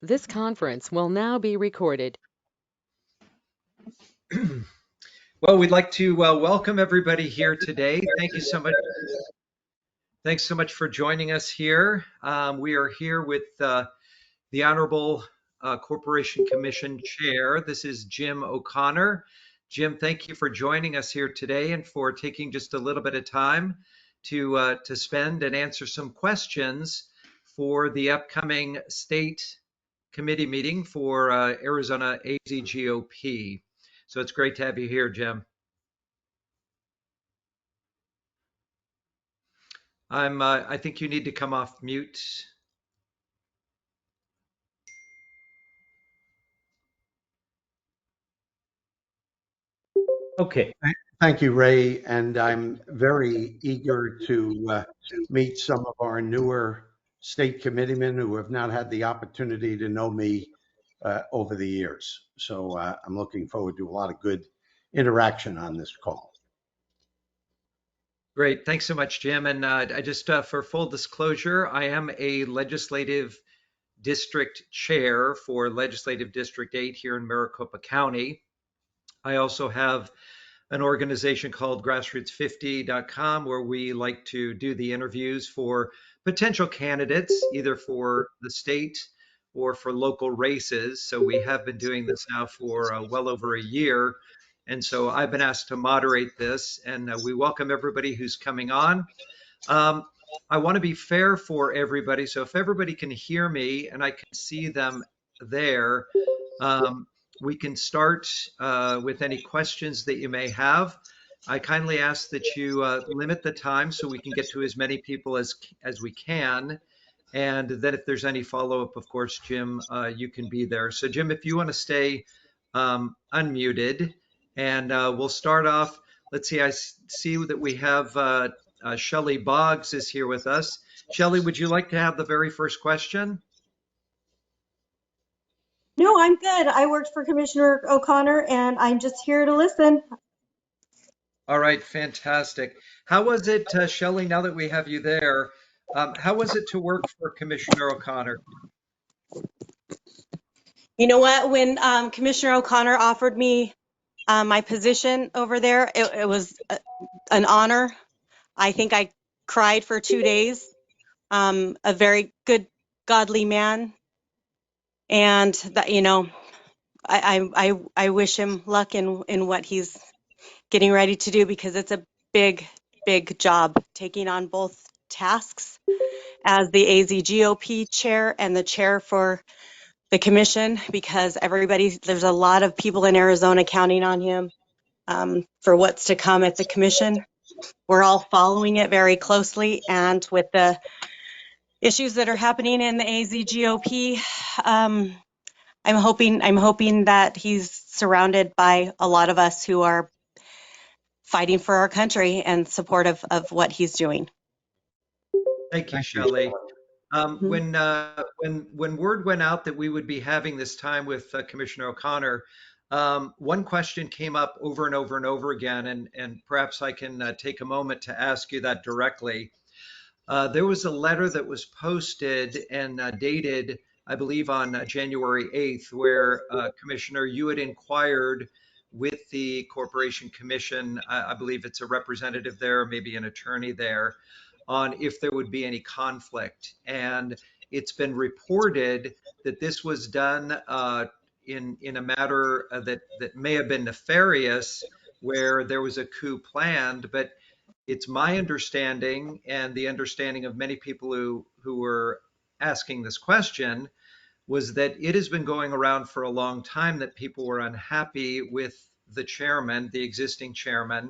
This conference will now be recorded. Well, we'd like to welcome everybody here today. Thank you so much. Thanks so much for joining us here. We are here with the Honorable Corporation Commission Chair. This is Jim O'Connor. Jim, thank you for joining us here today and for taking just a little bit of time to spend and answer some questions for the upcoming state committee meeting for Arizona AZGOP. So it's great to have you here, Jim. I think you need to come off mute. Okay. Thank you, Ray. And I'm very eager to meet some of our newer state committeemen who have not had the opportunity to know me over the years. So I'm looking forward to a lot of good interaction on this call. Great. Thanks so much, Jim. And I just, for full disclosure, I am a legislative district chair for Legislative District 8 here in Maricopa County. I also have an organization called grassroots50.com where we like to do the interviews for potential candidates, either for the state or for local races. So we have been doing this now for well over a year. And so I've been asked to moderate this, and we welcome everybody who's coming on. I want to be fair for everybody. So if everybody can hear me and I can see them there, we can start with any questions that you may have. I kindly ask that you limit the time so we can get to as many people as we can. And then if there's any follow-up, of course, Jim, you can be there. So Jim, if you want to stay unmuted, and we'll start off. Let's see, I see that we have Shelley Boggs is here with us. Shelley, would you like to have the very first question? No, I'm good. I worked for Commissioner O'Connor and I'm just here to listen. All right, fantastic. How was it, Shelley, now that we have you there, how was it to work for Commissioner O'Connor? You know what? When Commissioner O'Connor offered me my position over there, it was an honor. I think I cried for 2 days. A very good, godly man. And that, you know, I wish him luck in what he's getting ready to do, because it's a big, big job taking on both tasks as the AZGOP chair and the chair for the commission, because there's a lot of people in Arizona counting on him for what's to come at the commission. We're all following it very closely, and with the issues that are happening in the AZGOP, I'm hoping that he's surrounded by a lot of us who are fighting for our country and supportive of what he's doing. Thank you, Shelley. When word went out that we would be having this time with Commissioner O'Connor, one question came up over and over and over again, and perhaps I can take a moment to ask you that directly. There was a letter that was posted and dated, I believe, on January 8th, where Commissioner, you had inquired with the Corporation Commission, I believe it's a representative there, maybe an attorney there, on if there would be any conflict. And it's been reported that this was done in a matter that may have been nefarious, where there was a coup planned. But it's my understanding, and the understanding of many people who were asking this question, was that it has been going around for a long time that people were unhappy with the chairman, the existing chairman,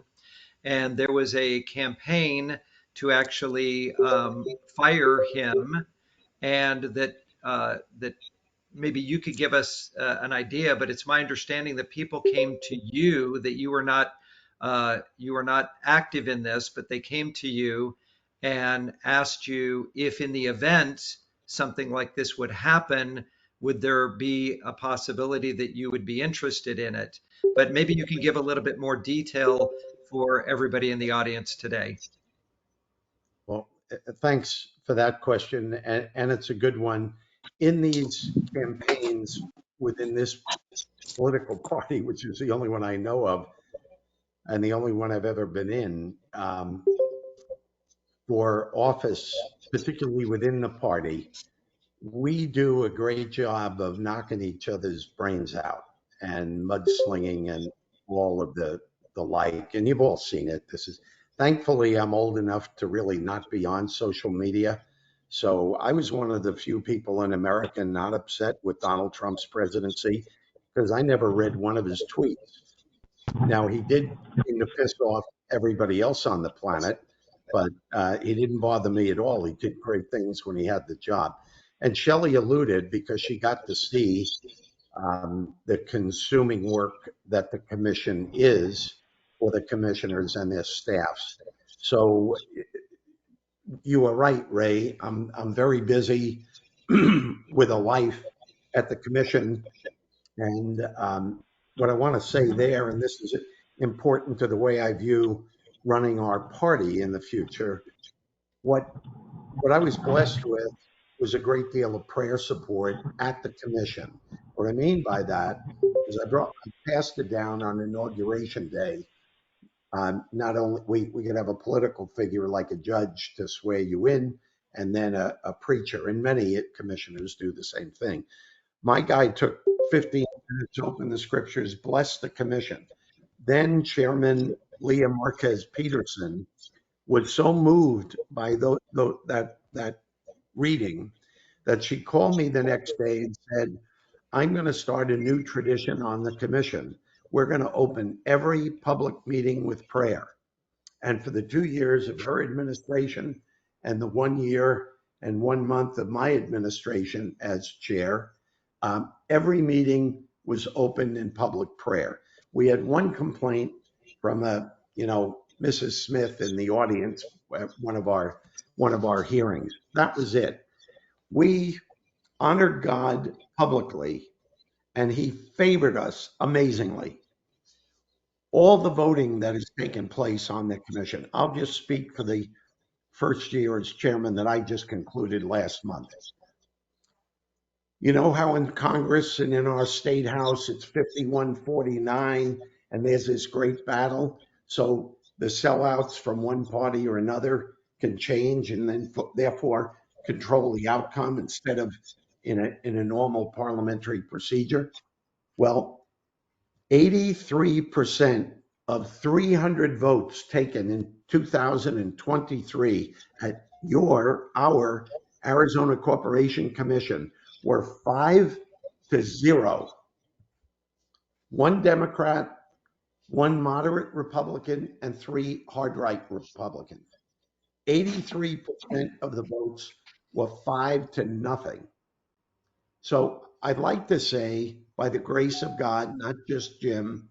and there was a campaign to actually fire him, and that maybe you could give us an idea. But it's my understanding that people came to you, that you were not active in this, but they came to you and asked you if in the event something like this would happen, would there be a possibility that you would be interested in it? But maybe you can give a little bit more detail for everybody in the audience today. Well, thanks for that question. And it's a good one. in these campaigns within this political party, which is the only one I know of and the only one I've ever been in, for office, particularly within the party, we do a great job of knocking each other's brains out and mudslinging and all of the like. And you've all seen it. This is thankfully I'm old enough to really not be on social media. So I was one of the few people in America not upset with Donald Trump's presidency because I never read one of his tweets. Now he did seem to piss off everybody else on the planet, but he didn't bother me at all. He did great things when he had the job. And Shelley alluded because she got to see the consuming work that the commission is for the commissioners and their staffs. So you are right, Ray. I'm very busy with a life at the commission, and what I want to say there, and this is important to the way I view running our party in the future. What what I was blessed with was a great deal of prayer support at the commission. What I mean by that is I passed it down on inauguration day. Not only we could have a political figure like a judge to swear you in, and then a preacher, and many commissioners do the same thing. My guy took 15 minutes to open the scriptures, bless the commission. Then Chairman Leah Marquez Peterson was so moved by that reading that she called me the next day and said, I'm going to start a new tradition on the commission. We're going to open every public meeting with prayer. And for the 2 years of her administration and the 1 year and 1 month of my administration as chair, every meeting was opened in public prayer. We had one complaint from Mrs. Smith in the audience at one of our hearings. That was it. We honored God publicly, and He favored us amazingly. All the voting that has taken place on the commission, I'll just speak for the first year as chairman that I just concluded last month. You know how in Congress and in our state house it's 51-49 and there's this great battle. So the sellouts from one party or another can change and then therefore control the outcome instead of in a normal parliamentary procedure. Well, 83% of 300 votes taken in 2023 at our Arizona Corporation Commission were 5-0. One Democrat, one moderate Republican, and 3 hard right Republicans. 83% of the votes were 5-0. So I'd like to say, by the grace of God, not just Jim,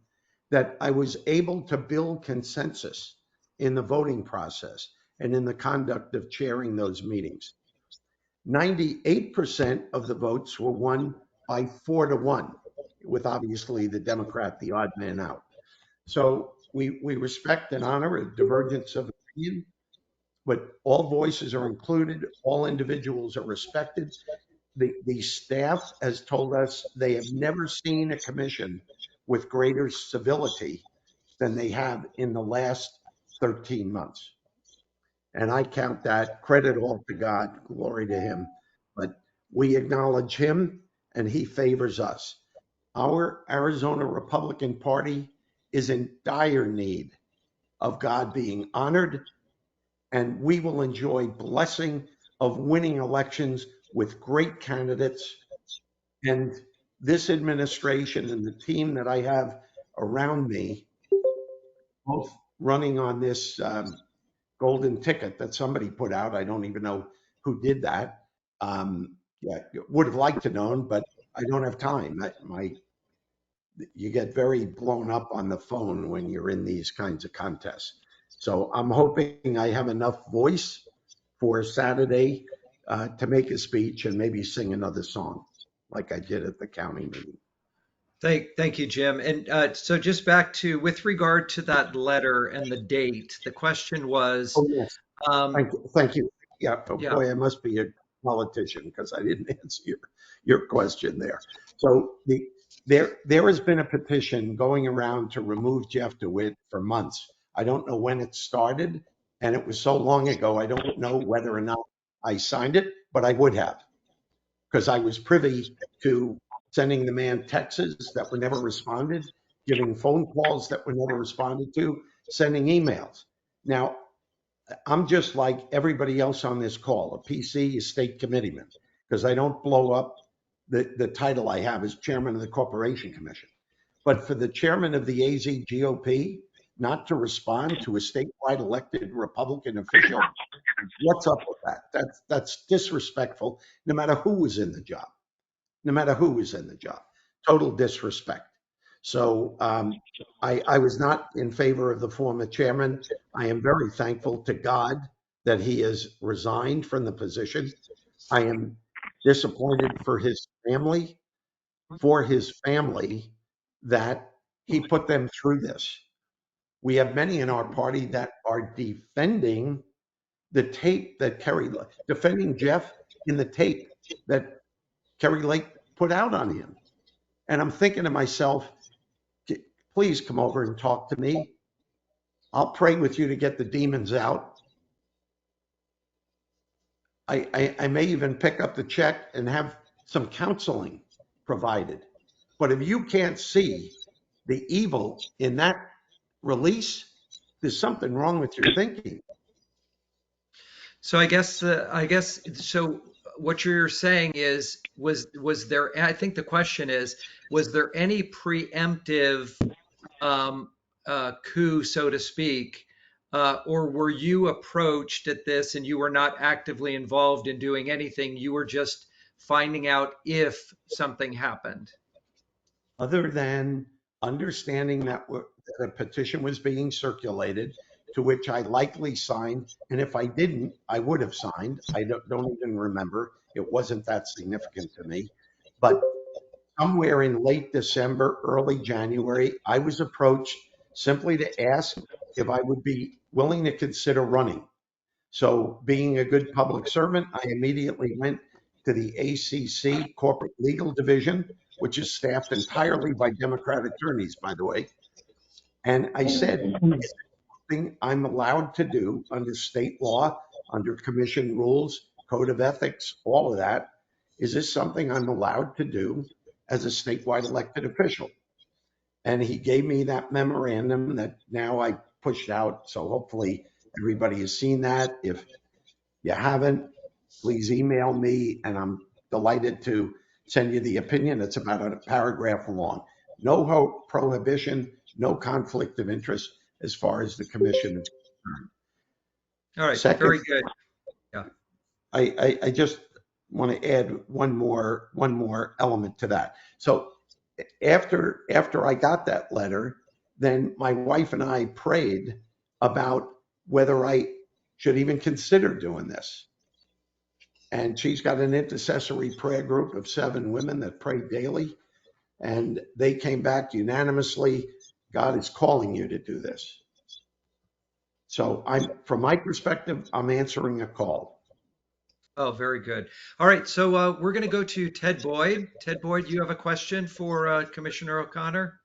that I was able to build consensus in the voting process and in the conduct of chairing those meetings. 98% of the votes were won by 4-1, with obviously the Democrat, the odd man out. So we respect and honor a divergence of opinion, but all voices are included, all individuals are respected. The staff has told us they have never seen a commission with greater civility than they have in the last 13 months. And I count that credit all to God, glory to Him. But we acknowledge Him and He favors us. Our Arizona Republican Party is in dire need of God being honored, and we will enjoy blessing of winning elections with great candidates. And this administration and the team that I have around me, both running on this golden ticket that somebody put out. I don't even know who did that. Yeah, would have liked to known, but I don't have time. You get very blown up on the phone when you're in these kinds of contests. So I'm hoping I have enough voice for Saturday to make a speech and maybe sing another song like I did at the county meeting. Thank you, Jim. And so just back to, with regard to that letter and the date, the question was, Oh, yes. um, Thank you. Yeah. Oh, yeah, boy, I must be politician because I didn't answer your question there. So there has been a petition going around to remove Jeff DeWitt for months. I don't know when it started, and it was so long ago, I don't know whether or not I signed it, but I would have, because I was privy to sending the man texts that were never responded, giving phone calls that were never responded to, sending emails. Now, I'm just like everybody else on this call, a PC, a state committeeman, because I don't blow up the title I have as chairman of the Corporation Commission. But for the chairman of the AZ GOP not to respond to a statewide elected Republican official, what's up with that? That's disrespectful, no matter who was in the job. No matter who was in the job. Total disrespect. So I was not in favor of the former chairman. I am very thankful to God that he has resigned from the position. I am disappointed for his family, that he put them through this. We have many in our party that are defending the tape that defending Jeff in the tape that Kerry Lake put out on him. And I'm thinking to myself, please come over and talk to me. I'll pray with you to get the demons out. I may even pick up the check and have some counseling provided. But if you can't see the evil in that release, there's something wrong with your thinking. So I guess so. What you're saying is, was there? I think the question is, was there any preemptive coup, so to speak, or were you approached at this and you were not actively involved in doing anything? You were just finding out if something happened. Other than understanding that a petition was being circulated, to which I likely signed, and if I didn't, I would have signed. I don't even remember. It wasn't that significant to me. But somewhere in late December, early January, I was approached simply to ask if I would be willing to consider running. So being a good public servant, I immediately went to the ACC Corporate Legal Division, which is staffed entirely by Democrat attorneys, by the way. And I said, is something I'm allowed to do under state law, under commission rules, code of ethics, all of that? Is this something I'm allowed to do as a statewide elected official? And he gave me that memorandum that now I pushed out. So hopefully everybody has seen that. If you haven't, please email me, and I'm delighted to send you the opinion. It's about a paragraph long. No prohibition, no conflict of interest as far as the commission is concerned. All right, Second, very good. Yeah. I just want to add one more element to that. So after I got that letter, then my wife and I prayed about whether I should even consider doing this. And she's got an intercessory prayer group of 7 women that pray daily. And they came back unanimously, God is calling you to do this. So from my perspective, I'm answering a call. Oh, very good. All right, so we're going to go to Ted Boyd. Ted Boyd, you have a question for Commissioner O'Connor?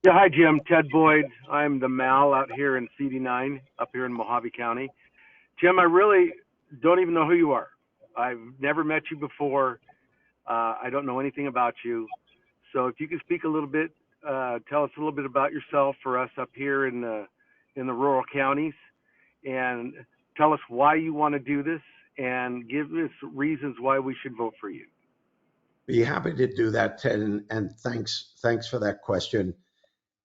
Yeah, hi, Jim. Ted Boyd. I'm the Mal out here in CD9, up here in Mojave County. Jim, I really don't even know who you are. I've never met you before. I don't know anything about you. So if you could speak a little bit, tell us a little bit about yourself for us up here in the rural counties, and tell us why you want to do this, and give us reasons why we should vote for you. Be happy to do that, Ted, and thanks for that question.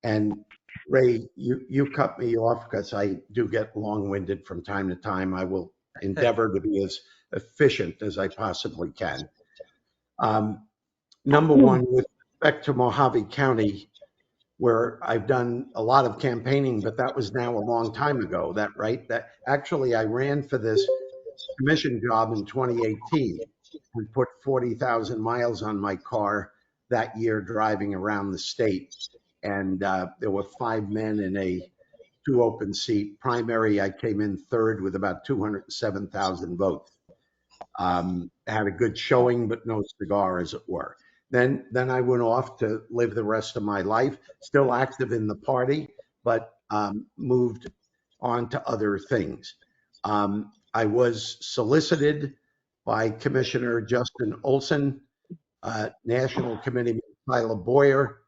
And Ray, you cut me off because I do get long-winded from time to time. I will endeavor to be as efficient as I possibly can. Number one, with respect to Mojave County, where I've done a lot of campaigning, but that was now a long time ago. That actually I ran for this commission job in 2018 and put 40,000 miles on my car that year driving around the state. And there were 5 men in a 2 open seat primary. I came in third with about 207,000 votes. Had a good showing, but no cigar, as it were. Then I went off to live the rest of my life, still active in the party, but moved on to other things. I was solicited by Commissioner Justin Olson, National Committee Tyler Boyer,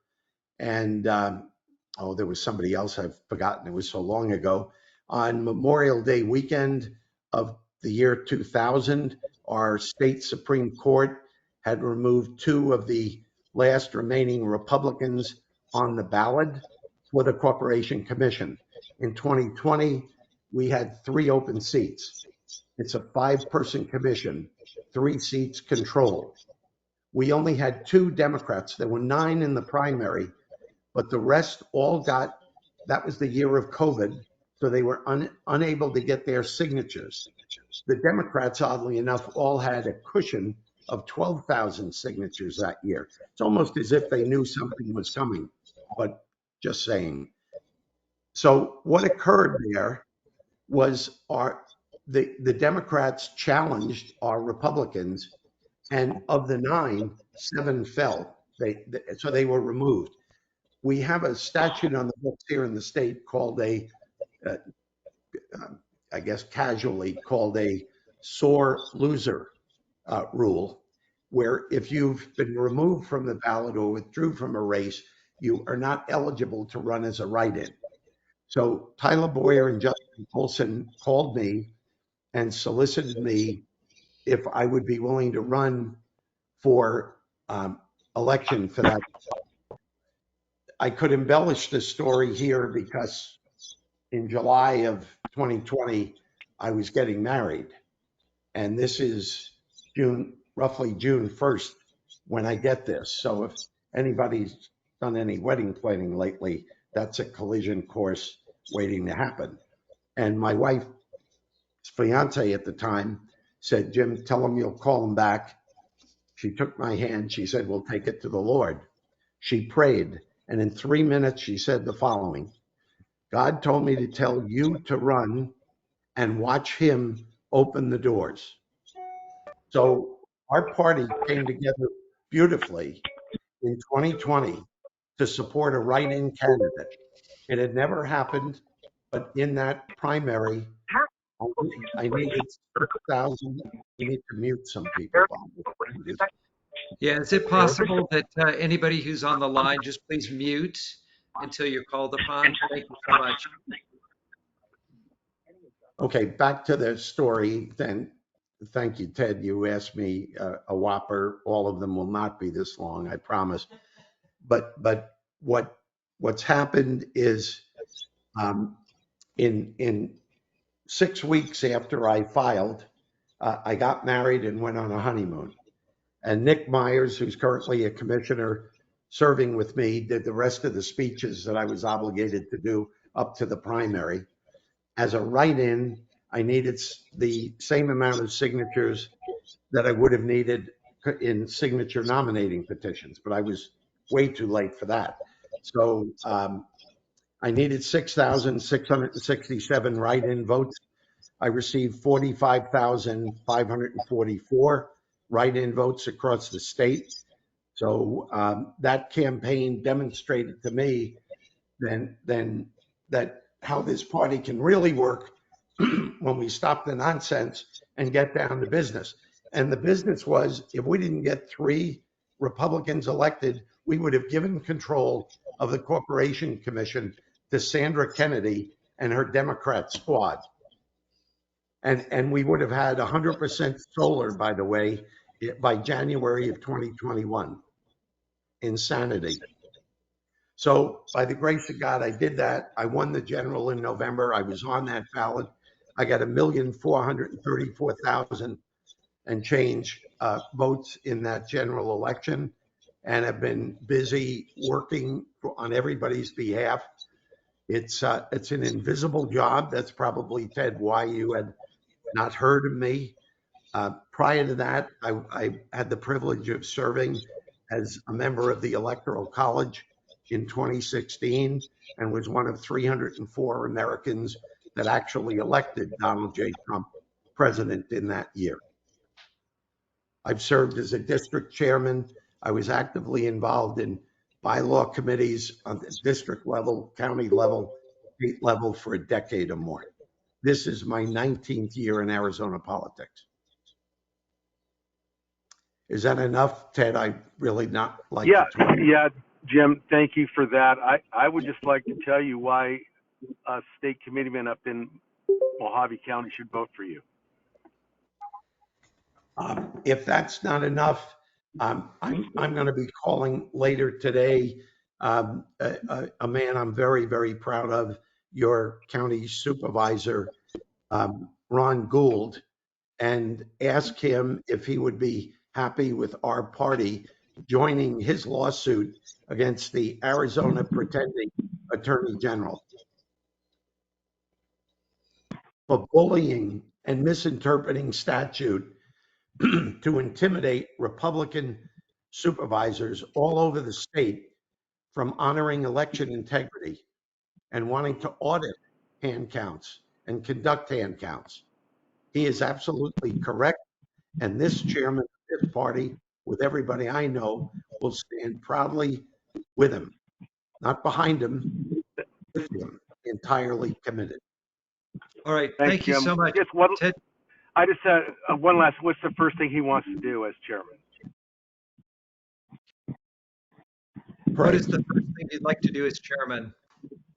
and there was somebody else I've forgotten. It was so long ago. On Memorial Day weekend of the year 2000, our state Supreme Court had removed two of the last remaining Republicans on the ballot for the Corporation Commission. In 2020, we had 3 open seats. It's a 5-person commission, 3 seats controlled. We only had 2 Democrats. There were 9 in the primary, but the rest all got, that was the year of COVID, so they were unable to get their signatures. The Democrats, oddly enough, all had a cushion of 12,000 signatures that year. It's almost as if they knew something was coming, but just saying. So what occurred there was the Democrats challenged our Republicans, and of the 9, 7 fell. So they were removed. We have a statute on the books here in the state called I guess casually called a sore loser rule, where if you've been removed from the ballot or withdrew from a race, you are not eligible to run as a write-in. So Tyler Boyer and Justin Olson called me and solicited me if I would be willing to run for election for that. I could embellish this story here because in July of 2020, I was getting married. And this is roughly June 1st when I get this. So if anybody's done any wedding planning lately, that's a collision course waiting to happen. And my wife's fiance at the time said, Jim, tell him you'll call him back. She took my hand. She said, we'll take it to the Lord. She prayed. And in 3 minutes, she said the following: God told me to tell you to run and watch him open the doors. So our party came together beautifully in 2020 to support a write-in candidate. It had never happened, but in that primary, I needed 6,000. You need to mute some people. Yeah, is it possible that anybody who's on the line just please mute until you're called upon? Thank you so much. Okay, back to the story then. Thank you, Ted. You asked me a whopper. All of them will not be this long, I promise. But what's happened is in 6 weeks after I filed, I got married and went on a honeymoon. And Nick Myers, who's currently a commissioner serving with me, did the rest of the speeches that I was obligated to do up to the primary. As a write-in, I needed the same amount of signatures that I would have needed in signature nominating petitions, but I was way too late for that. So I needed 6,667 write-in votes. I received 45,544 write-in votes across the state. So that campaign demonstrated to me then that how this party can really work when we stop the nonsense and get down to business. And the business was, if we didn't get 3 Republicans elected, we would have given control of the Corporation Commission to Sandra Kennedy and her Democrat squad. And we would have had 100% solar, by the way, by January of 2021. Insanity. So by the grace of God, I did that. I won the general in November. I was on that ballot. I got 1,434,000 and change votes in that general election, and have been busy working on everybody's behalf. It's an invisible job. That's probably, Ted, why you had not heard of me. Prior to that, I had the privilege of serving as a member of the Electoral College in 2016 and was one of 304 Americans that actually elected Donald J. Trump president in that year. I've served as a district chairman. I was actively involved in bylaw committees on the district level, county level, state level for a decade or more. This is my 19th year in Arizona politics. Is that enough, Ted? I really not like Yeah, to talk. yeah, Jim, thank you for that. I would just like to tell you why a state committeeman up in Mojave County should vote for you. If that's not enough, I'm going to be calling later today a man I'm very, very proud of, your county supervisor, Ron Gould, and ask him if he would be happy with our party joining his lawsuit against the Arizona pretending attorney general for bullying and misinterpreting statute to intimidate Republican supervisors all over the state from honoring election integrity and wanting to audit hand counts and conduct hand counts. He is absolutely correct. And this chairman of this party, with everybody I know, will stand proudly with him, not behind him, with him, entirely committed. All right. Thanks, Thank you Jim. so much, Just one, Ted. I just had one last. What's the first thing he wants to do as chairman? What Pray. is the first thing you'd like to do as chairman?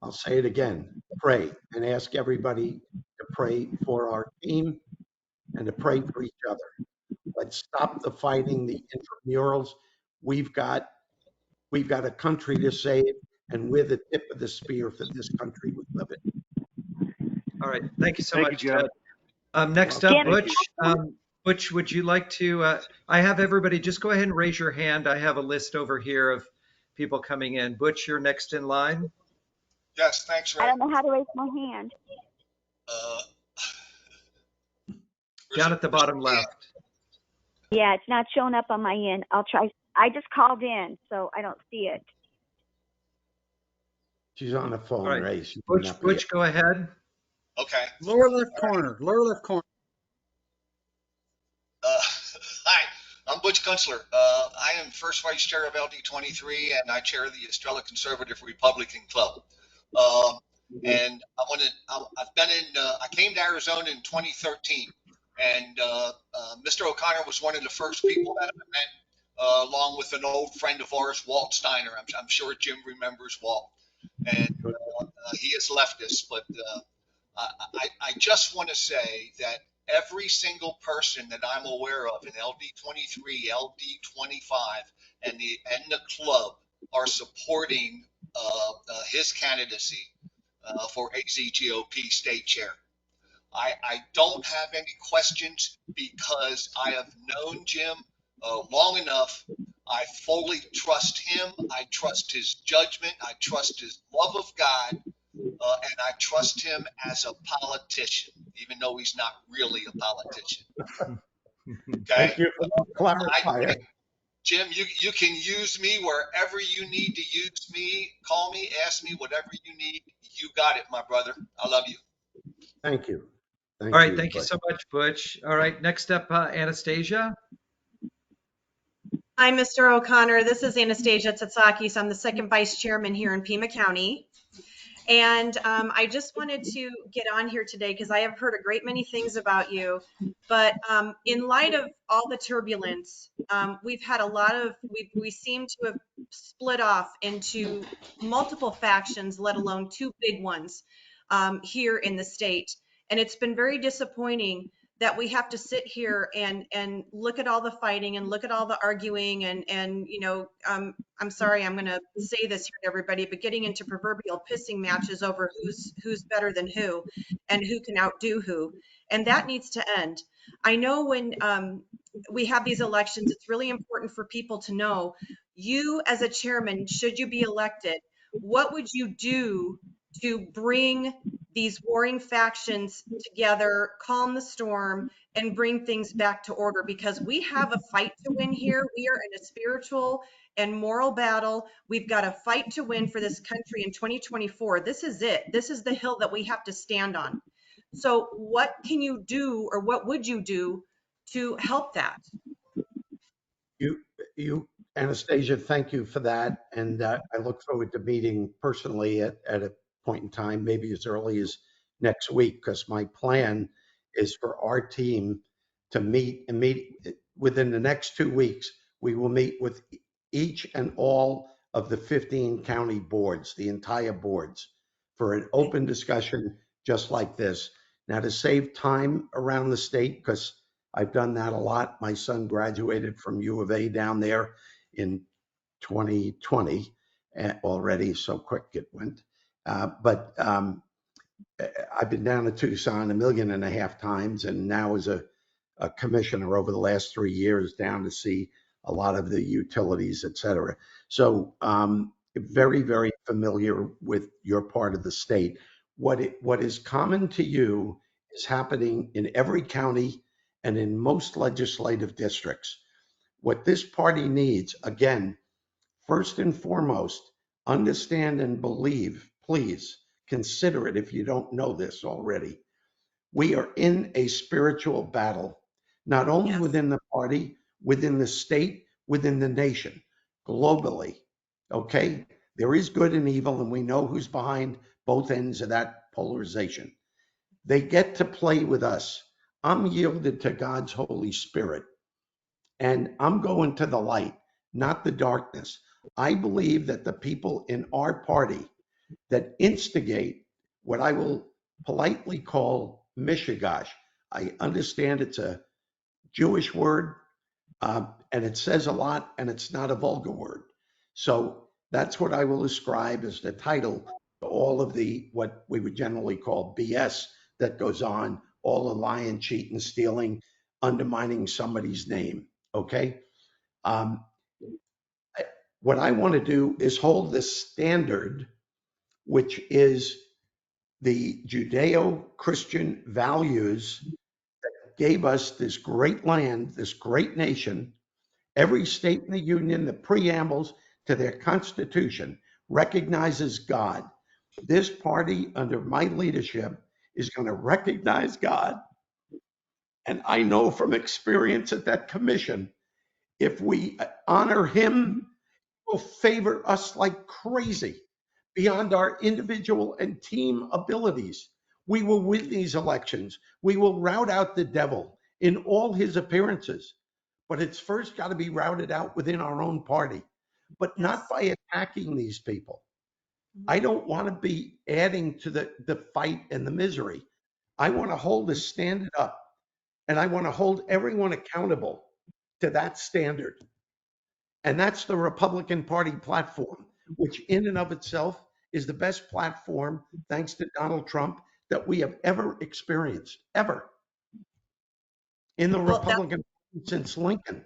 I'll say it again. Pray and ask everybody to pray for our team and to pray for each other. Let's stop the fighting, the intramurals. We've got a country to save, and we're the tip of the spear for this country we live in. All right. Thank you so Thank you, much, Jim. Ted. Next Well, up, Jim, Butch. Butch, would you like to? I have everybody. Just go ahead and raise your hand. I have a list over here of people coming in. Butch, you're next in line. Yes, thanks, I Ray. don't know how to raise my hand. Uh, Down at the bottom left. Yeah, it's not showing up on my end. I'll try. I just called in, so I don't see it. she's on the phone, All right. Ray. She may not be Butch, go ahead. Okay. Lower left corner, lower left corner. Uh, Hi, I'm Butch Kunstler. I am first vice chair of LD23, and I chair the Estrella Conservative Republican Club. And I've been in, I came to Arizona in 2013, and Mr. O'Connor was one of the first people that I met, along with an old friend of ours, Walt Steiner. I'm sure Jim remembers Walt. And he has left us, but I just want to say that every single person that I'm aware of in LD23, LD25, and the club are supporting his candidacy for AZGOP state chair. I don't have any questions because I have known Jim long enough. I fully trust him. I trust his judgment. I trust his love of God. And I trust him as a politician, even though he's not really a politician. Okay. Thank you for the clarifier. Jim, you can use me wherever you need to use me. Call me, ask me, whatever you need. You got it, my brother. I love you. Thank you. All right. Thank you Butch. so much, Butch. All right. Next up, Anastasia. Hi, Mr. O'Connor. This is Anastasia Tsatsakis. I'm the second vice chairman here in Pima County. And I just wanted to get on here today because I have heard a great many things about you. But in light of all the turbulence, we've had a lot of, we seem to have split off into multiple factions, let alone two big ones here in the state. And it's been very disappointing that we have to sit here and look at all the fighting and look at all the arguing and you know, I'm sorry, I'm going to say this here to everybody, but getting into proverbial pissing matches over who's better than who and who can outdo who. And that needs to end. I know when we have these elections, it's really important for people to know, you as a chairman, should you be elected, what would you do to bring these warring factions together, calm the storm, and bring things back to order? Because we have a fight to win here. We are in a spiritual and moral battle. We've got a fight to win for this country in 2024. This is it. This is the hill that we have to stand on. So what can you do, or what would you do to help that? You, Anastasia, thank you for that. And I look forward to meeting personally at a point in time, maybe as early as next week, because my plan is for our team to meet within the next 2 weeks. We will meet with each and all of the 15 county boards, the entire boards, for an open discussion just like this. Now, to save time around the state, because I've done that a lot. My son graduated from U of A down there in 2020 already, so quick it went. But I've been down to Tucson 1.5 million times, and now as a commissioner over the last 3 years down to see a lot of the utilities, et cetera. So very, very familiar with your part of the state. What is common to you is happening in every county and in most legislative districts. What this party needs, again, first and foremost, understand and believe, please consider it if you don't know this already. We are in a spiritual battle, not only Yes. within the party, within the state, within the nation, globally. Okay? There is good and evil, and we know who's behind both ends of that polarization. They get to play with us. I'm yielded to God's Holy Spirit, and I'm going to the light, not the darkness. I believe that the people in our party that instigate what I will politely call mishigash. I understand it's a Jewish word, and it says a lot, and it's not a vulgar word. So that's what I will ascribe as the title to all of the what we would generally call BS that goes on, all the lying, cheating, stealing, undermining somebody's name. Okay. Um, what I want to do is hold this standard, which is the Judeo-Christian values gave us this great land, this great nation. Every state in the Union, the preambles to their Constitution recognizes God. This party, under my leadership, is going to recognize God. And I know from experience at that commission, if we honor Him, will favor us like crazy beyond our individual and team abilities. We will win these elections. We will rout out the devil in all his appearances. But it's first got to be routed out within our own party, but not by attacking these people. I don't want to be adding to the fight and the misery. I want to hold the standard up, and I want to hold everyone accountable to that standard. And that's the Republican Party platform, which in and of itself is the best platform, thanks to Donald Trump, that we have ever experienced, ever in the Well, that, Republican Party since Lincoln.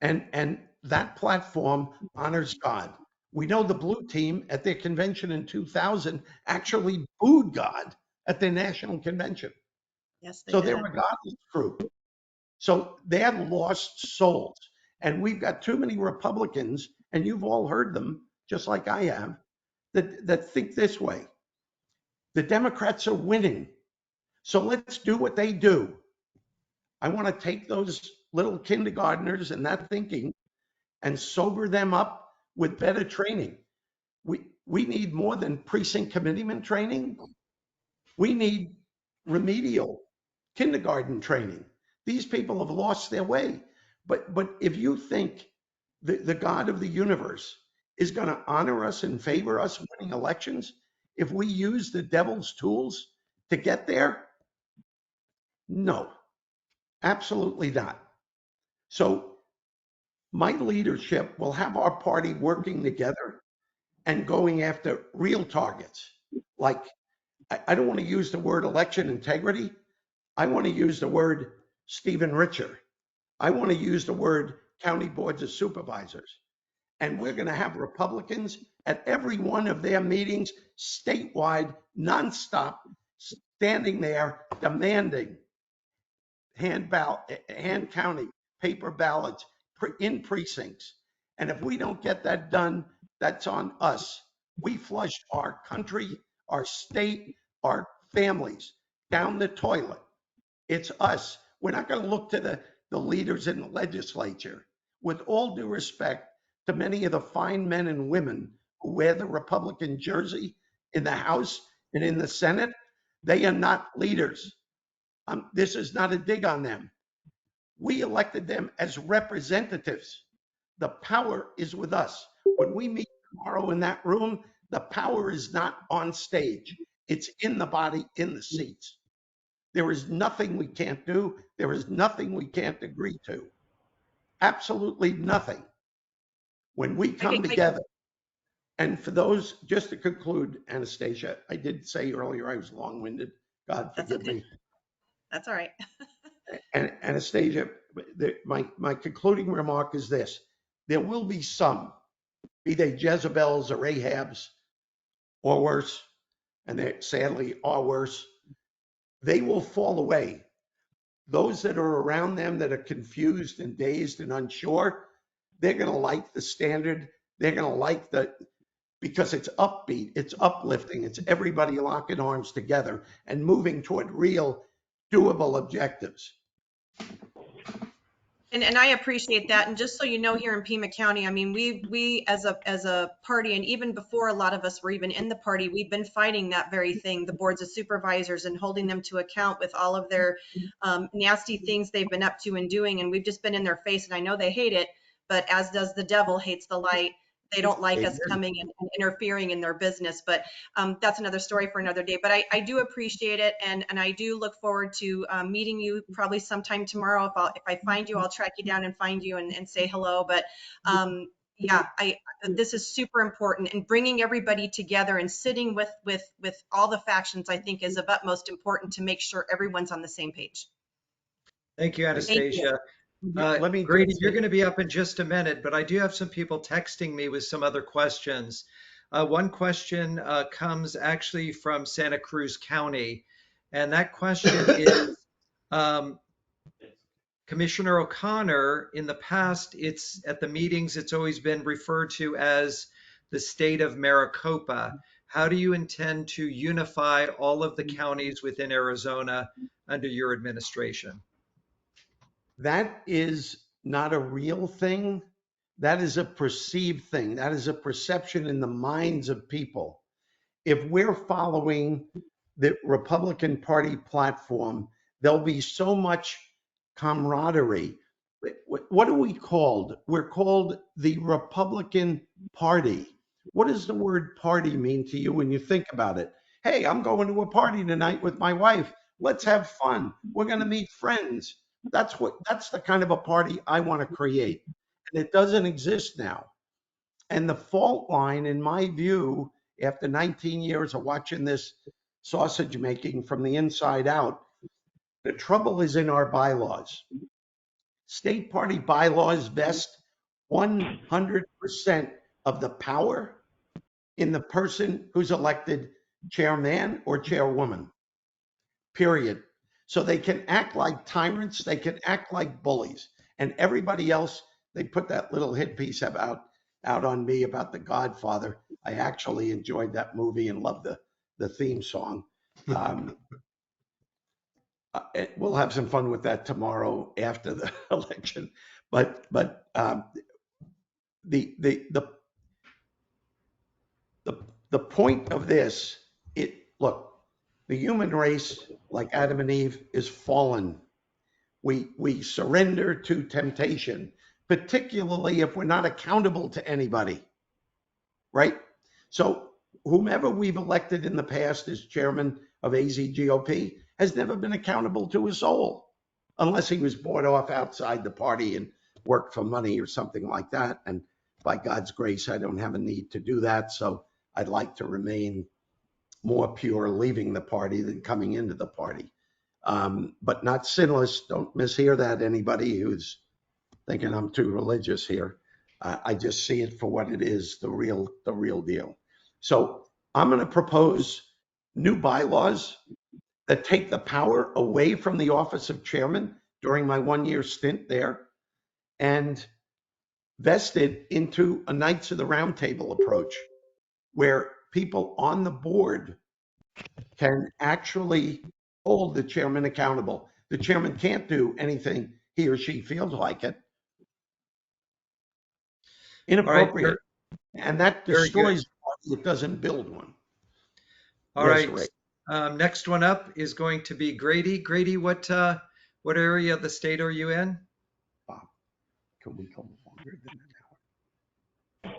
And that platform honors God. We know the blue team at their convention in 2000 actually booed God at their national convention. yes, they So they're did. a godless group. So they have lost souls. And we've got too many Republicans, and you've all heard them, just like I have, that think this way. The Democrats are winning. So let's do what they do. I want to take those little kindergartners and that thinking and sober them up with better training. We need more than precinct committeeman training. We need remedial kindergarten training. These people have lost their way. But if you think the God of the universe is going to honor us and favor us winning elections, if we use the devil's tools to get there, no, absolutely not. So my leadership will have our party working together and going after real targets. Like, I don't want to use the word election integrity. I want to use the word Stephen Richer. I want to use the word county boards of supervisors. And we're going to have Republicans at every one of their meetings statewide, nonstop, standing there demanding hand counting, paper ballots in precincts. And if we don't get that done, that's on us. We flushed our country, our state, our families down the toilet. It's us. We're not going to look to the leaders in the legislature with all due respect to many of the fine men and women who wear the Republican jersey in the House and in the Senate, they are not leaders. This is not a dig on them. We elected them as representatives. The power is with us. When we meet tomorrow in that room, the power is not on stage. It's in the body, in the seats. There is nothing we can't do. There is nothing we can't agree to. Absolutely nothing. When we come together, and for those, just to conclude, Anastasia, I did say earlier I was long-winded. God That's forgive okay. me. That's all right. And Anastasia, my concluding remark is this. There will be some, be they Jezebels or Ahabs or worse, and they sadly are worse, they will fall away. Those that are around them that are confused and dazed and unsure, they're going to like the standard. They're going to like because it's upbeat, it's uplifting, it's everybody locking arms together and moving toward real, doable objectives. And I appreciate that. And just so you know, here in Pima County, I mean, we as a party, and even before a lot of us were even in the party, we've been fighting that very thing, the boards of supervisors, and holding them to account with all of their nasty things they've been up to and doing. And we've just been in their face, and I know they hate it, but as does the devil hates the light. They don't like us coming and interfering in their business, but that's another story for another day. But I do appreciate it, and I do look forward to meeting you probably sometime tomorrow. If I find you, I'll track you down and find you and say hello. But yeah, this is super important, and bringing everybody together and sitting with all the factions, I think, is of utmost important to make sure everyone's on the same page. Thank you, Anastasia. Let me Grady, just you're say, going to be up in just a minute, but I do have some people texting me with some other questions. One question comes actually from Santa Cruz County, and that question is, Commissioner O'Connor, in the past, it's at the meetings, it's always been referred to as the state of Maricopa. How do you intend to unify all of the counties within Arizona under your administration? that is not a real thing. That is a perceived thing. That is a perception in the minds of people. If we're following the Republican Party platform, there'll be so much camaraderie. What are we called? We're called the Republican Party. What does the word party mean to you when you think about it? Hey, I'm going to a party tonight with my wife. Let's have fun. We're going to meet friends. That's the kind of a party I want to create. And it doesn't exist now. And the fault line, in my view, after 19 years of watching this sausage making from the inside out, the trouble is in our bylaws. State party bylaws vest 100% of the power in the person who's elected chairman or chairwoman, period. So they can act like tyrants, they can act like bullies. And everybody else, they put that little hit piece out on me about The Godfather. I actually enjoyed that movie and loved the theme song. We'll have some fun with that tomorrow after the election. But the point of this, look, the human race, like Adam and Eve, is fallen. We surrender to temptation, particularly if we're not accountable to anybody, right? So whomever we've elected in the past as chairman of AZGOP has never been accountable to a soul, unless he was bought off outside the party and worked for money or something like that. And by God's grace, I don't have a need to do that. So I'd like to remain more pure leaving the party than coming into the party. But not sinless. Don't mishear that, anybody who's thinking I'm too religious here. I just see it for what it is, the real deal. So I'm going to propose new bylaws that take the power away from the office of chairman during my 1-year stint there and vest it into a Knights of the Round Table approach, where people on the board can actually hold the chairman accountable. The chairman can't do anything he or she feels like it. inappropriate. And that Very good. destroys a party. It doesn't build one. All Yes, right. Ray. Next one up is going to be Grady. Grady, what area of the state are you in? Bob, can we go longer than an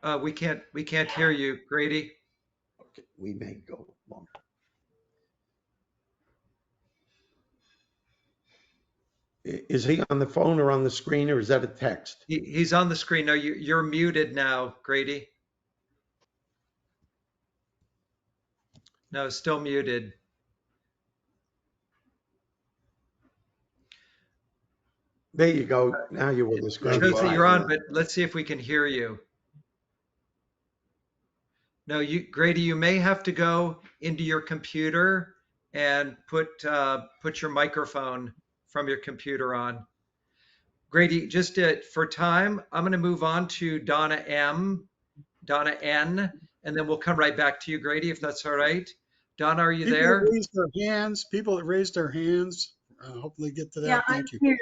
hour? We can't hear you, Grady. Okay, we may go longer. Is he on the phone or on the screen, or is that a text? He's on the screen. No, you're muted now, Grady. No, still muted. There you go. Now you're with us, It Grady. shows that you're on, but let's see if we can hear you. No, Grady, you may have to go into your computer and put your microphone from your computer on. Grady, just for time, I'm going to move on to Donna N, and then we'll come right back to you, Grady, if that's all right. Donna, are you People that there? raised their hands, hopefully get to Yeah, that. I'm Thank you. here.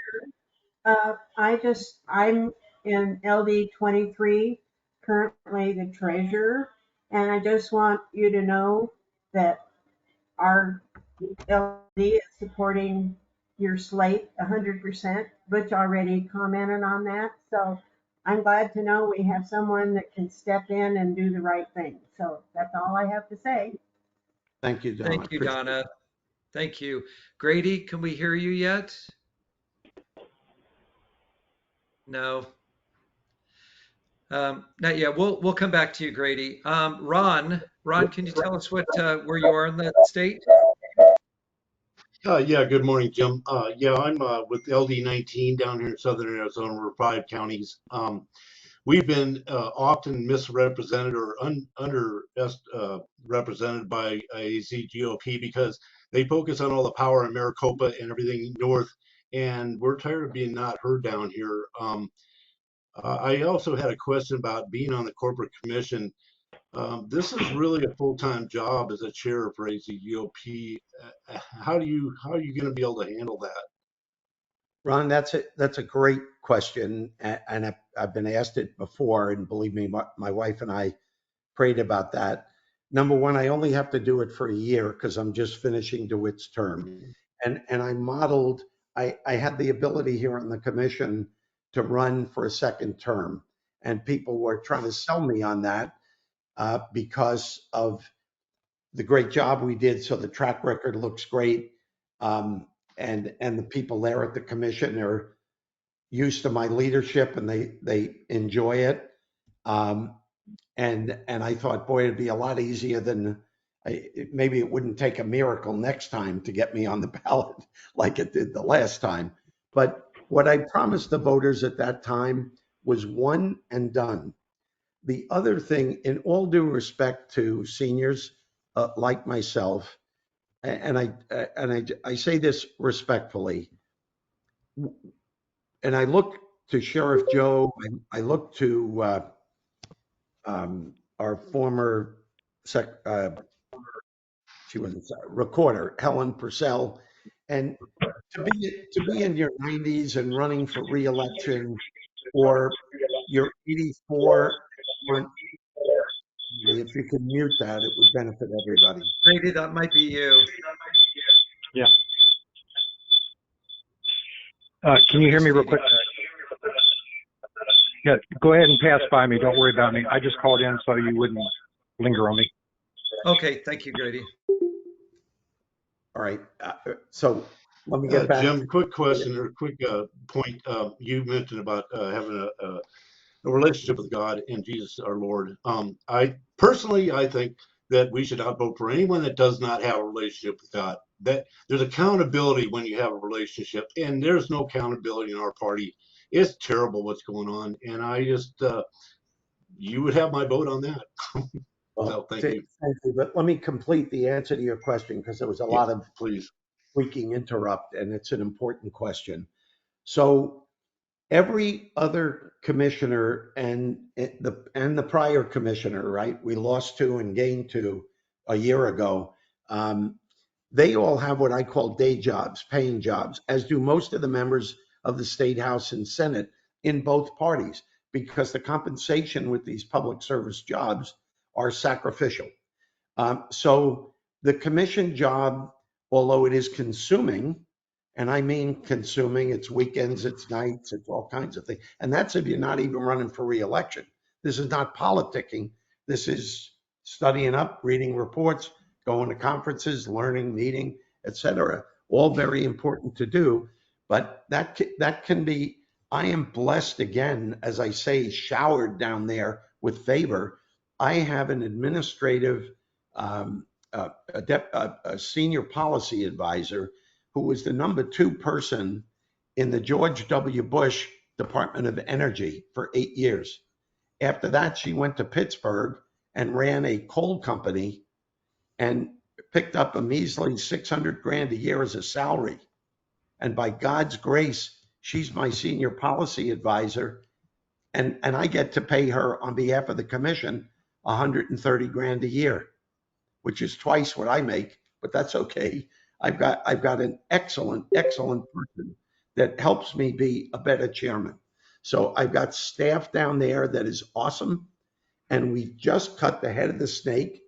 I'm in LD 23, currently the treasurer, and I just want you to know that our LD is supporting your slate 100%. Butch already commented on that, so I'm glad to know we have someone that can step in and do the right thing. So that's all I have to say. Thank you, Donna. Thank you, Donna. Thank you. Grady, can we hear you yet? No. Not yet. We'll come back to you, Grady. Ron, can you tell us where you are in the state? Yeah, good morning, Jim. Yeah, I'm with LD19 down here in southern Arizona. We're 5 counties. We've been often misrepresented or represented by AZGOP because they focus on all the power in Maricopa and everything north, and we're tired of being not heard down here. I also had a question about being on the corporate commission. This is really a full-time job as a chair for AZGOP. How are you going to be able to handle that? Ron, that's a great question, and I've been asked it before, and believe me, my wife and I prayed about that. Number one, I only have to do it for a year because I'm just finishing DeWitt's term, and I had the ability here on the commission to run for a second term, and people were trying to sell me on that because of the great job we did. So the track record looks great. And the people there at the commission are used to my leadership and they enjoy it. And I thought, boy, it'd be a lot easier than maybe it wouldn't take a miracle next time to get me on the ballot like it did the last time. But what I promised the voters at that time was one and done. The other thing, in all due respect to seniors like myself, and I say this respectfully, and I look to Sheriff Joe, I look to our former she wasn't recorder, Helen Purcell, and to be in your 90s and running for reelection, or you're 84, if you can mute that, it would benefit everybody. Grady, that might be you. Yeah. Can you hear me real quick? Yeah, go ahead and pass by me. Don't worry about me. I just called in so you wouldn't linger on me. Okay, thank you, Grady. All right. So let me get back. Jim, quick question or quick point. You mentioned about having a relationship with God and Jesus, our Lord. I think that we should not vote for anyone that does not have a relationship with God. That there's accountability when you have a relationship, and there's no accountability in our party. It's terrible what's going on, and I just you would have my vote on that. Well, so thank you. Thank you. But let me complete the answer to your question because there was a lot of freaking interrupt, and it's an important question. So every other commissioner and the prior commissioner, right? We lost 2 and gained 2 a year ago. They all have what I call day jobs, paying jobs, as do most of the members of the State House and Senate in both parties. because the compensation with these public service jobs are sacrificial. So the commission job, although it is consuming, and I mean consuming, it's weekends, it's nights, it's all kinds of things. And that's if you're not even running for reelection. This is not politicking. This is studying up, reading reports, going to conferences, learning, meeting, etc. All very important to do. But that can be, I am blessed again, as I say, showered down there with favor. I have an administrative, a senior policy advisor who was the number 2 person in the George W. Bush Department of Energy for 8 years. After that, she went to Pittsburgh and ran a coal company and picked up a measly 600 grand a year as a salary. And by God's grace, she's my senior policy advisor. And I get to pay her on behalf of the commission 130 grand a year, which is twice what I make, but that's okay. I've got an excellent person that helps me be a better chairman. So I've got staff down there that is awesome. And we've just cut the head of the snake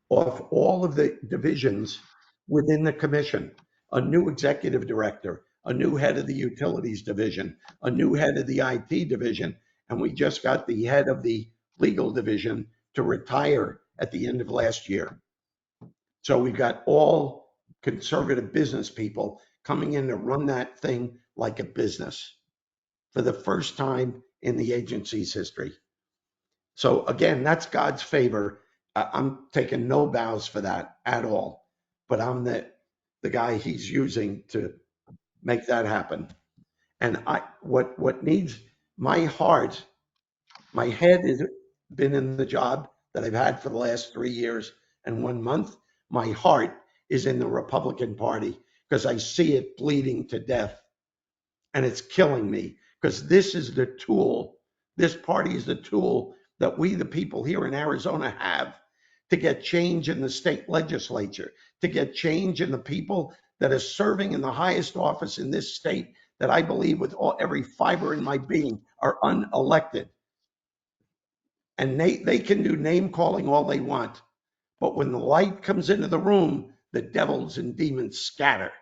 off all of the divisions within the commission. A new executive director, a new head of the utilities division, a new head of the IT division, and we just got the head of the legal division to retire at the end of last year. So we've got all conservative business people coming in to run that thing like a business for the first time in the agency's history. So again, that's God's favor. I'm taking no bows for that at all, but I'm the guy he's using to make that happen. And what needs my heart, my head has been in the job that I've had for the last 3 years and 1 month. My heart is in the Republican Party because I see it bleeding to death, and it's killing me because this is the tool. This party is the tool that we, the people here in Arizona, have to get change in the state legislature, to get change in the people that are serving in the highest office in this state that I believe with every fiber in my being are unelected. And they can do name calling all they want. But when the light comes into the room, the devils and demons scatter.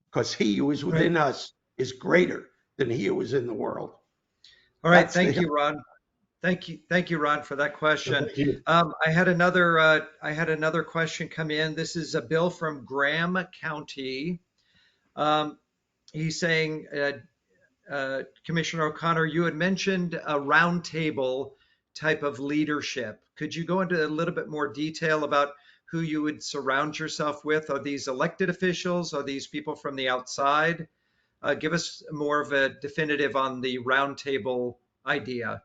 Because he who is within us is greater than he who is in the world. All right. Thank you, Ron. Thank you, Ron, for that question. I had another question come in. This is a bill from Graham County. He's saying, Commissioner O'Connor, you had mentioned a roundtable type of leadership. Could you go into a little bit more detail about who you would surround yourself with? Are these elected officials? Are these people from the outside? Give us more of a definitive on the roundtable idea.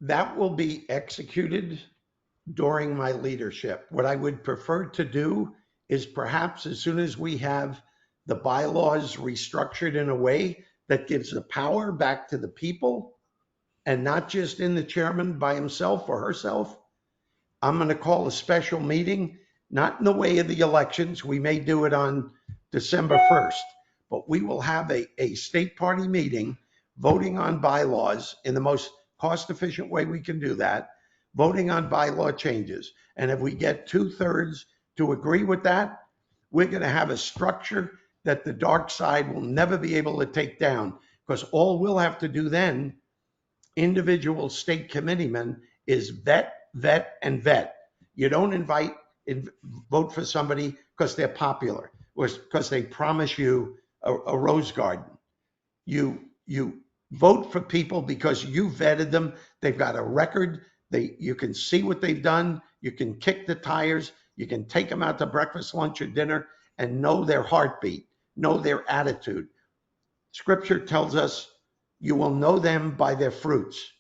That will be executed during my leadership. What I would prefer to do is perhaps as soon as we have the bylaws restructured in a way that gives the power back to the people and not just in the chairman by himself or herself, I'm going to call a special meeting, not in the way of the elections. We may do it on December 1st, but we will have a state party meeting voting on bylaws in the most cost efficient way we can do that, voting on bylaw changes. And if we get 2/3 to agree with that, we're going to have a structure that the dark side will never be able to take down, because all we'll have to do then, individual state committeemen, is vet, and vet. You don't vote for somebody because they're popular or because they promise you a rose garden. You vote for people because you vetted them. They've got a record. You can see what they've done. You can kick the tires. You can take them out to breakfast, lunch, or dinner and know their heartbeat, know their attitude. Scripture tells us you will know them by their fruits.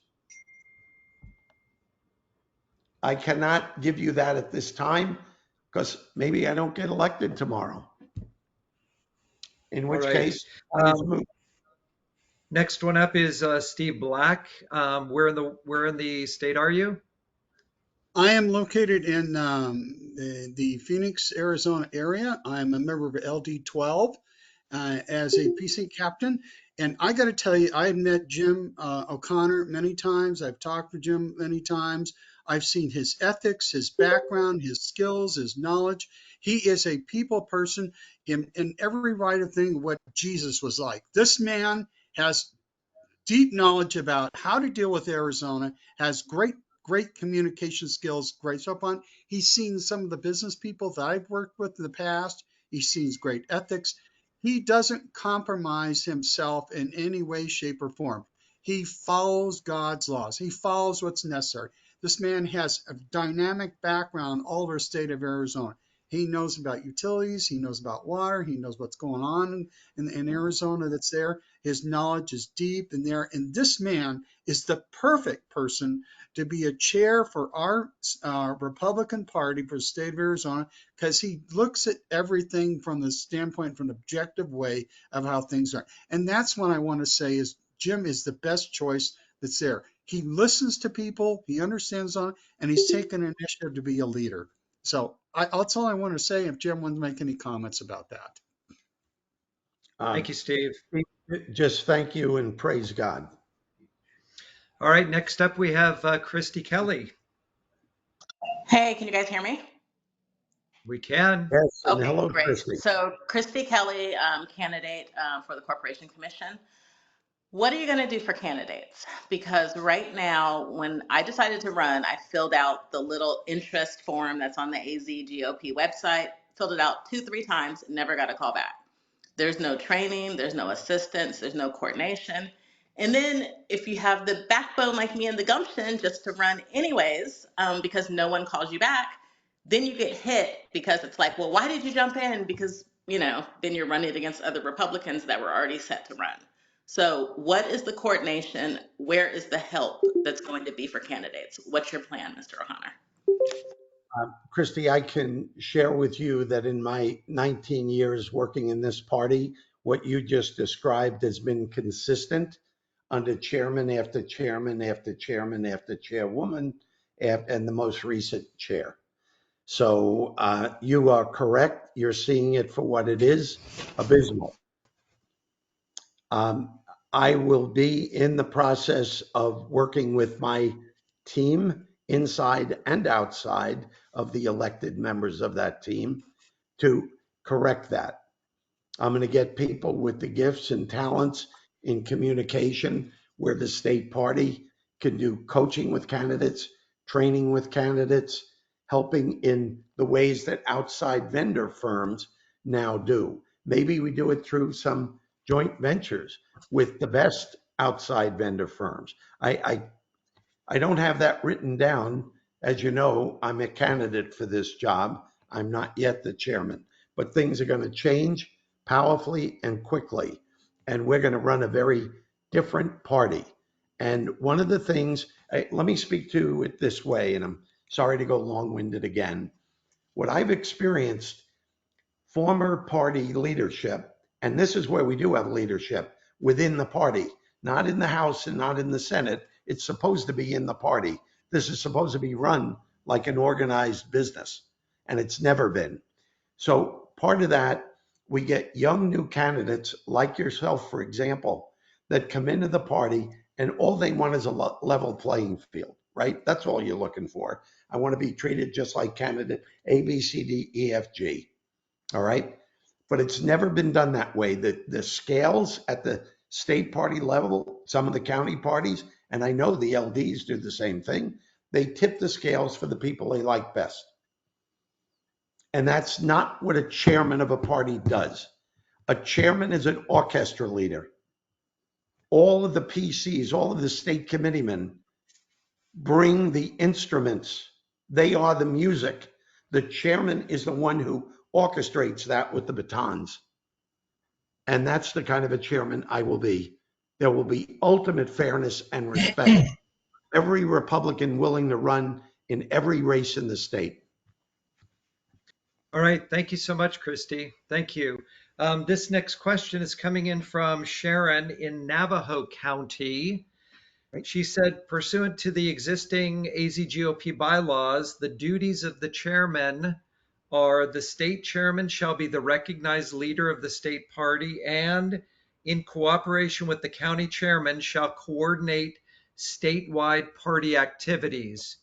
I cannot give you that at this time because maybe I don't get elected tomorrow. In which case, next one up is Steve Black. Where in the state are you? I am located in the Phoenix, Arizona area. I'm a member of LD 12 as a PC captain, And I got to tell you, I've met Jim O'Connor many times. I've talked to Jim many times. I've seen his ethics, his background, his skills, his knowledge. He is a people person in every right of thing what Jesus was like. This man has deep knowledge about how to deal with Arizona, has great communication skills, great stuff on. He's seen some of the business people that I've worked with in the past. He's seen great ethics. He doesn't compromise himself in any way, shape, or form. He follows God's laws. He follows what's necessary. This man has a dynamic background all over the state of Arizona. He knows about utilities. He knows about water. He knows what's going on in Arizona that's there. His knowledge is deep in there. And this man is the perfect person to be a chair for our Republican Party for the state of Arizona, because he looks at everything from the standpoint, from an objective way of how things are. And that's what I want to say is Jim is the best choice that's there. He listens to people, he understands on, and he's taken an initiative to be a leader. So that's all I want to say. If Jim wants to make any comments about that. Thank you, Steve. Just thank you and praise God. All right, next up we have Christy Kelly. Hey, can you guys hear me? We can. Yes, and Okay, hello, great. Christy. So Christy Kelly, candidate for the Corporation Commission. What are you going to do for candidates? Because right now, when I decided to run, I filled out the little interest form that's on the AZ GOP website, filled it out 2-3 times, never got a call back. There's no training, there's no assistance, there's no coordination. And then if you have the backbone like me and the gumption just to run anyways, because no one calls you back, then you get hit because it's like, well, why did you jump in? Because, then you're running against other Republicans that were already set to run. So what is the coordination? Where is the help that's going to be for candidates? What's your plan, Mr. O'Connor? Christy, I can share with you that in my 19 years working in this party, what you just described has been consistent under chairman after chairman after chairman after chairwoman and the most recent chair. So you are correct. You're seeing it for what it is, abysmal. I will be in the process of working with my team inside and outside of the elected members of that team to correct that. I'm going to get people with the gifts and talents in communication where the state party can do coaching with candidates, training with candidates, helping in the ways that outside vendor firms now do. Maybe we do it through some joint ventures with the best outside vendor firms. I don't have that written down. As you know, I'm a candidate for this job. I'm not yet the chairman, but things are going to change powerfully and quickly. And we're going to run a very different party. And one of the things, let me speak to it this way, and I'm sorry to go long-winded again. What I've experienced, former party leadership, and this is where we do have leadership within the party, not in the House and not in the Senate. It's supposed to be in the party. This is supposed to be run like an organized business, and it's never been. So part of that, we get young new candidates like yourself, for example, that come into the party and all they want is a level playing field, right? That's all you're looking for. I want to be treated just like candidate A, B, C, D, E, F, G. All right. But it's never been done that way. The scales at the state party level, some of the county parties, and I know the LDs do the same thing, they tip the scales for the people they like best. And that's not what a chairman of a party does. A chairman is an orchestra leader. All of the PCs, all of the state committeemen bring the instruments. They are the music. The chairman is the one who orchestrates that with the batons. And that's the kind of a chairman I will be. There will be ultimate fairness and respect. Every Republican willing to run in every race in the state. All right. Thank you so much, Christy. Thank you. This next question is coming in from Sharon in Navajo County. She said, pursuant to the existing AZGOP bylaws, the duties of the chairman are the state chairman shall be the recognized leader of the state party and in cooperation with the county chairman, shall coordinate statewide party activities.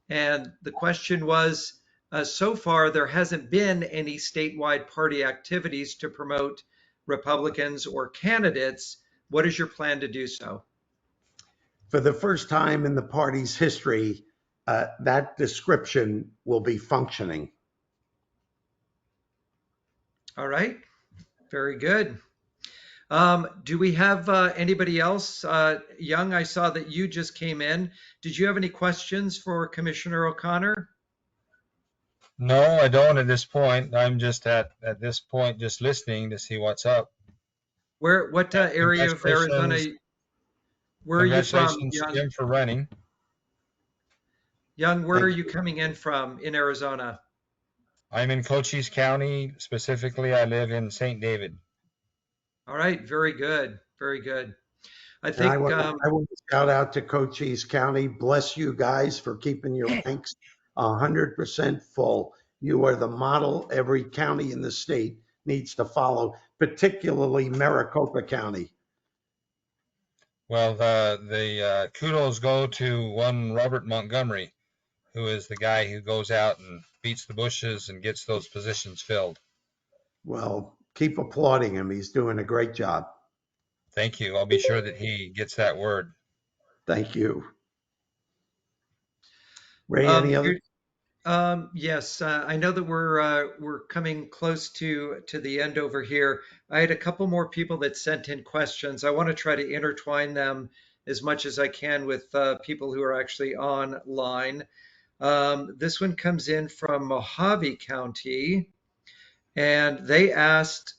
And the question was, so far, there hasn't been any statewide party activities to promote Republicans or candidates. What is your plan to do so? For the first time in the party's history, that description will be functioning. All right, very good. Do we have anybody else? Young, I saw that you just came in. Did you have any questions for Commissioner O'Connor? No, I don't at this point. I'm just at this point just listening to see what's up. What area of Arizona? Where are you from, Congratulations, Young? Jim, for running. Young, where are you coming in from in Arizona? I'm in Cochise County. Specifically, I live in St. David. All right, very good, very good. I And think I want to shout out to Cochise County. Bless you guys for keeping your ranks 100% full. You are the model every county in the state needs to follow, particularly Maricopa County. Well, the kudos go to one Robert Montgomery, who is the guy who goes out and beats the bushes and gets those positions filled. Well, keep applauding him. He's doing a great job. Thank you. I'll be sure that he gets that word. Thank you. Ray, any other? Yes, I know that we're coming close to the end over here. I had a couple more people that sent in questions. I want to try to intertwine them as much as I can with people who are actually online. This one comes in from Mojave County, and they asked,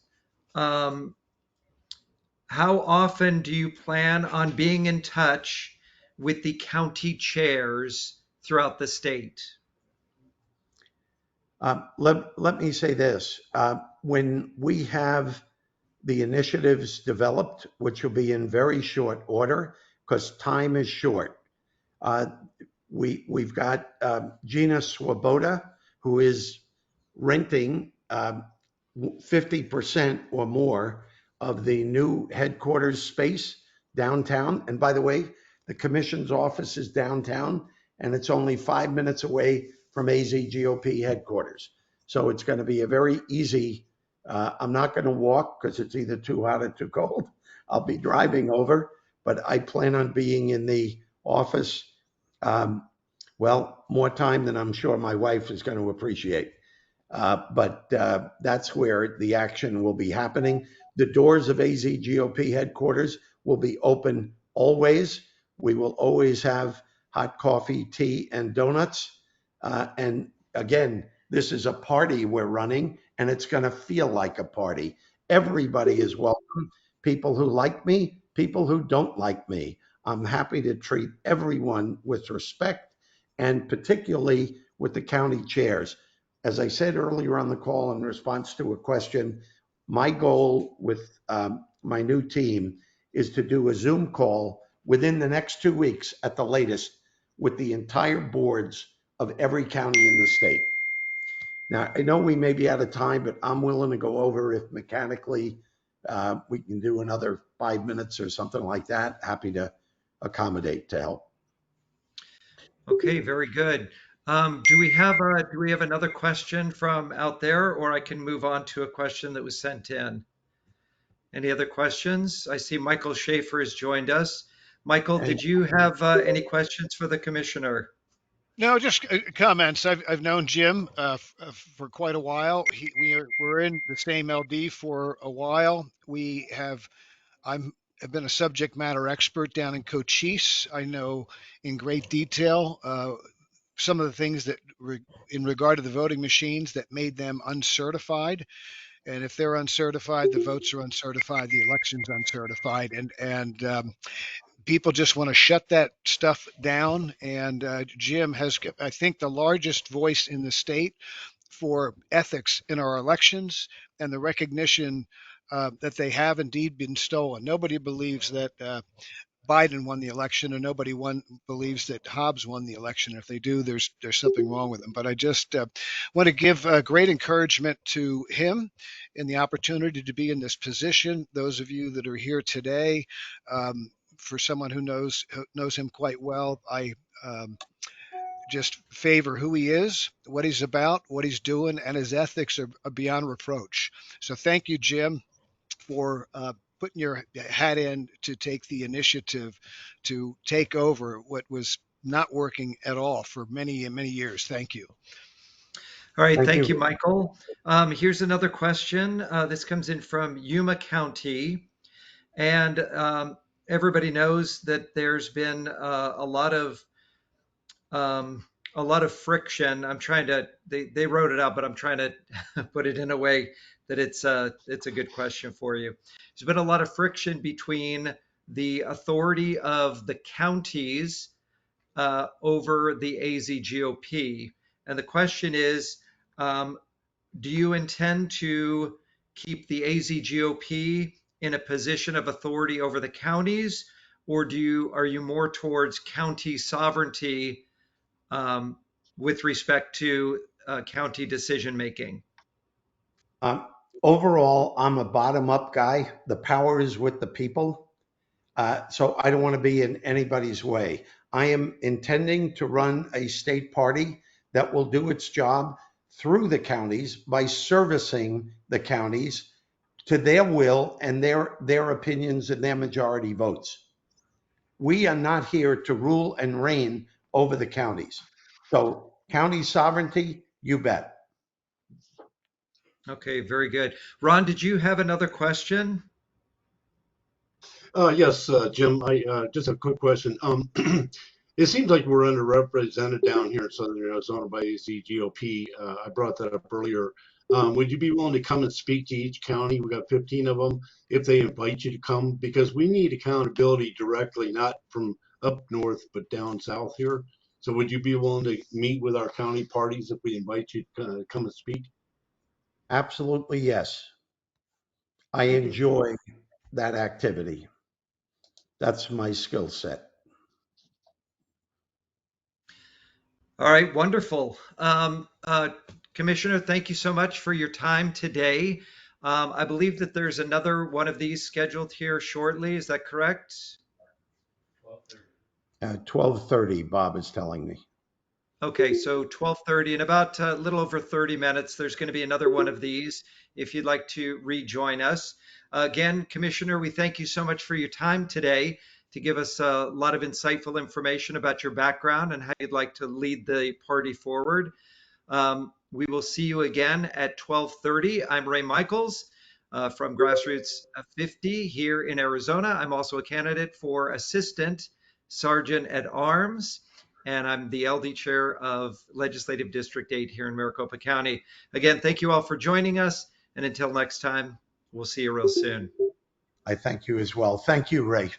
how often do you plan on being in touch with the county chairs throughout the state? Let me say this. When we have the initiatives developed, which will be in very short order because time is short, we've got Gina Swoboda, who is renting 50% or more of the new headquarters space downtown. And by the way, the commission's office is downtown, and it's only 5 minutes away from AZGOP headquarters. So it's going to be a very easy, I'm not going to walk because it's either too hot or too cold. I'll be driving over, but I plan on being in the office, well, more time than I'm sure my wife is going to appreciate. But that's where the action will be happening. The doors of AZGOP headquarters will be open always. We will always have hot coffee, tea, and donuts. And again, this is a party we're running, and it's going to feel like a party. Everybody is welcome. People who like me, people who don't like me. I'm happy to treat everyone with respect, and particularly with the county chairs. As I said earlier on the call in response to a question, my goal with my new team is to do a Zoom call within the next 2 weeks at the latest with the entire boards of every county in the state. Now, I know we may be out of time, but I'm willing to go over if mechanically we can do another 5 minutes or something like that. Happy to accommodate to help. Okay, very good. Do we have another question from out there, or I can move on to a question that was sent in? Any other questions? I see Michael Schaefer has joined us. Michael, did you have any questions for the commissioner? No, just comments. I've known Jim for quite a while. We're in the same LD for a while. I've been a subject matter expert down in Cochise. I know in great detail some of the things that in regard to the voting machines that made them uncertified. And if they're uncertified, the votes are uncertified, the election's uncertified, and people just want to shut that stuff down. And Jim has, I think, the largest voice in the state for ethics in our elections and the recognition that they have indeed been stolen. Nobody believes that Biden won the election, and nobody believes that Hobbs won the election. If they do, there's something wrong with them. But I just want to give great encouragement to him in the opportunity to be in this position. Those of you that are here today, for someone who knows him quite well, I just favor who he is, what he's about, what he's doing, and his ethics are beyond reproach. So thank you, Jim, for putting your hat in to take the initiative to take over what was not working at all for many, many years. Thank you. All right, Thank thank you, you. Michael. Here's another question. This comes in from Yuma County, and everybody knows that there's been a lot of friction. I'm trying to. They wrote it out, but I'm trying to put it in a way that it's a good question for you. There's been a lot of friction between the authority of the counties over the AZGOP, and the question is, do you intend to keep the AZGOP in a position of authority over the counties, or are you more towards county sovereignty um, with respect to county decision making? Um, Overall, I'm a bottom-up guy. The power is with the people. So I don't want to be in anybody's way. I am intending to run a state party that will do its job through the counties by servicing the counties to their will and their opinions and their majority votes. We are not here to rule and reign over the counties. So county sovereignty, you bet. Okay, very good. Ron, did you have another question? Yes, Jim, I just a quick question. It seems like we're underrepresented down here in Southern Arizona by the GOP. I brought that up earlier. Would you be willing to come and speak to each county? We got 15 of them. If they invite you to come, because we need accountability directly, not from up north, but down south here. So would you be willing to meet with our county parties if we invite you to come and speak? Absolutely, yes. I enjoy that activity. That's my skill set. All right, wonderful. Commissioner, thank you so much for your time today. I believe that there's another one of these scheduled here shortly. Is that correct? 12:30, Bob is telling me. Okay, so 12:30 in about a little over 30 minutes, there's going to be another one of these if you'd like to rejoin us. Again, Commissioner, we thank you so much for your time today to give us a lot of insightful information about your background and how you'd like to lead the party forward. We will see you again at 12:30. I'm Ray Michaels from Grassroots 50 here in Arizona. I'm also a candidate for Assistant Sergeant at Arms, and I'm the LD chair of Legislative District 8 here in Maricopa County. Again, thank you all for joining us, and until next time, we'll see you real soon. I thank you as well. Thank you, Ray.